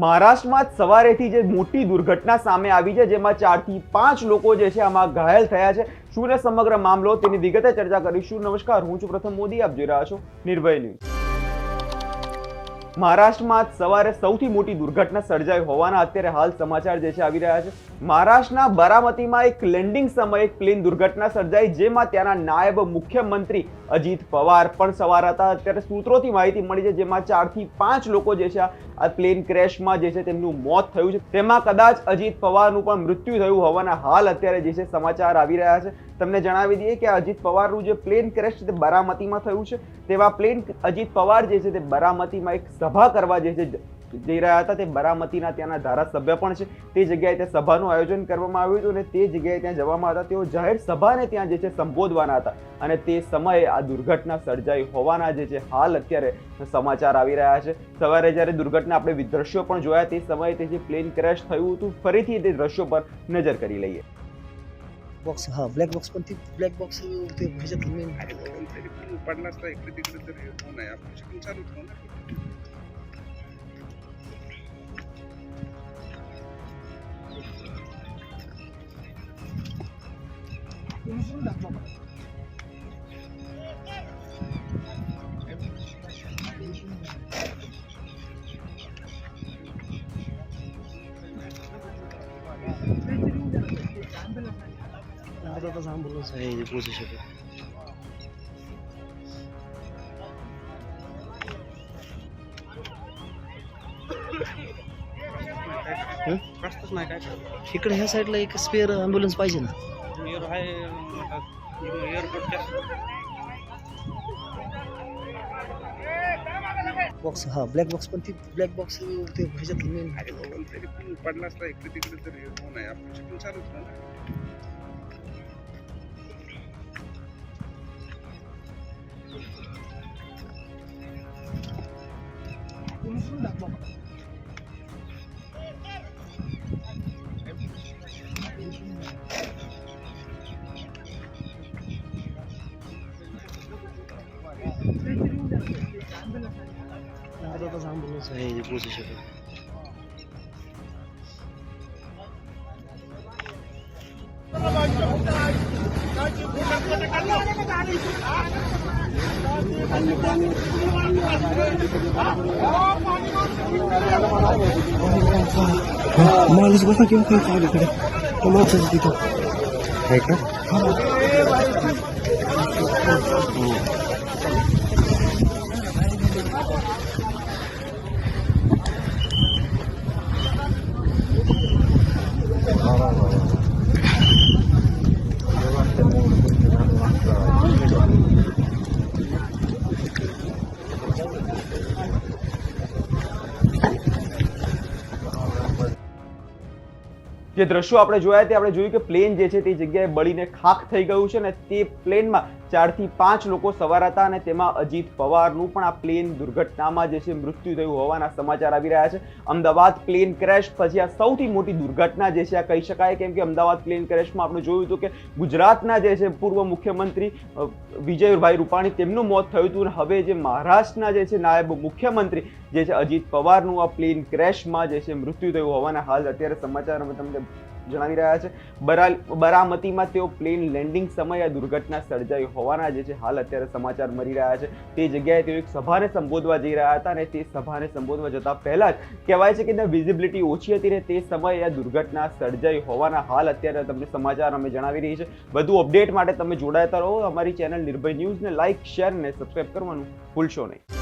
મહારાષ્ટ્રમાં સવારેથી જે મોટી દુર્ઘટના સામે આવી છે, જેમાં 4 થી 5 લોકો જે છે આમાં ઘાયલ થયા છે. શું ને સમગ્ર મામલો તેની વિગતે ચર્ચા કરીશું. નમસ્કાર, હું છું પ્રથમ મોદી, આપ જોઈ રહ્યા છો નિર્ભય ન્યૂઝ. મહારાષ્ટ્રમાં સવારે સૌથી મોટી દુર્ઘટના સર્જાઈ હોવાના અત્યારે હાલ સમાચાર જે છે આવી રહ્યા છે. મહારાષ્ટ્રના બારામતીમાં એક લેન્ડિંગ સમયે એક પ્લેન દુર્ઘટના સર્જાઈ, જેમાં ત્યાંના નાયબ મુખ્યમંત્રી અજીત પવાર પણ સવાર હતા. અત્યારે સૂત્રોથી માહિતી મળી છે, જેમાં 4 થી 5 લોકો જે છે આ પ્લેન ક્રેશમાં જે છે તેમનું મોત થયું છે. તેમાં કદાચ અજીત પવારનું પણ મૃત્યુ થયું હોવાના હાલ અત્યારે જે છે સમાચાર આવી રહ્યા છે. તમને જણાવી દઈએ કે અજીત પવારનું જે પ્લેન ક્રેશ છે તે બારામતીમાં થયું છે. તેવા પ્લેન અજીત પવાર જે છે તે બારામતીમાં એક સભા કરવા જે છે જઈ રહ્યા હતા. તે બારામતીના ત્યાંના ધારાસભ્ય પણ છે. તે જગ્યાએ તે સભાનું આયોજન કરવામાં આવ્યું હતું અને તે જગ્યાએ ત્યાં જવામાં હતા. તેઓ જાહેર સભાને ત્યાં જે છે સંબોધવાના હતા અને તે સમયે આ દુર્ઘટના સર્જાઈ હોવાના જે છે હાલ અત્યારે સમાચાર આવી રહ્યા છે. સવારે જ્યારે દુર્ઘટના આપણે દ્રશ્યો પણ જોયા, તે સમયે તે જે પ્લેન ક્રેશ થયું હતું, ફરીથી તે દ્રશ્યો પર નજર કરી લઈએ. बॉक्स हा ब्लॅक बॉक्स पण ती ब्लॅक बॉक्स ते ह्याच्यात पडला असता इकडे तिकडे तरी होऊ नये. आपण शिकून चालू ठेवू ना. आता ॲम्ब्युलन्स आहे पोहोचू शकत. रस्ताच नाही काय इकडे ह्या साईडला एक स्पेअर ॲम्ब्युलन्स पाहिजे ना. एअर आहे एअरपोर्ट बॉक्स हा ब्लॅक बॉक्स पण ती ब्लॅक बॉक्स ते ह्याच्यात तरी पडला असता इकडे तिकडे तरी होऊ नये. आपण शिकून चालू ठेवू ना. ॲम्ब्युलन्स आहे पोहोचू शकत. माणूस बसा किंवा काही चालू इकडे माणसाचं तिथं आहे का. જે દ્રશ્યો આપણે જોયા તે આપણે જોયું કે પ્લેન જે છે તે જગ્યાએ બળીને ખાખ થઈ ગયું છે અને તે પ્લેનમાં 4 થી 5 લોકો સવાર હતા અને તેમાં અજીત પવારનું પણ આ પ્લેન દુર્ઘટનામાં જે છે મૃત્યુ થયું હોવાના સમાચાર આવી રહ્યા છે. અમદાવાદ પ્લેન ક્રેશ પછી આ સૌથી મોટી દુર્ઘટના જે છે આ કહી શકાય, કેમ કે અમદાવાદ પ્લેન ક્રેશમાં આપણે જોયું હતું કે ગુજરાતના જે છે પૂર્વ મુખ્યમંત્રી વિજયભાઈ રૂપાણી તેમનું મોત થયું હતું અને હવે જે મહારાષ્ટ્રના જે છે નાયબ મુખ્યમંત્રી જે છે અજીત પવારનું આ પ્લેન ક્રેશમાં જે છે મૃત્યુ થયું હોવાના હાલ અત્યારે સમાચાર અમે તમને જણાવી રહ્યા છે. બારામતીમાં તેઓ પ્લેન લેન્ડિંગ સમયે આ દુર્ઘટના સર્જાઈ હોવાના જે છે હાલ અત્યારે સમાચાર મળી રહ્યા છે. તે જગ્યાએ તેઓ એક સભાને સંબોધવા જઈ રહ્યા હતા અને તે સભાને સંબોધવા જતા પહેલા જ કહેવાય છે કે ત્યાં વિઝિબિલિટી ઓછી હતી ને તે સમયે આ દુર્ઘટના સર્જાઈ હોવાના હાલ અત્યારે તમને સમાચાર અમે જણાવી રહી છે. વધુ અપડેટ માટે તમે જોડાતા રહો. અમારી ચેનલ નિર્ભય ન્યૂઝને લાઇક, શેર અને સબસ્ક્રાઇબ કરવાનું ભૂલશો નહીં.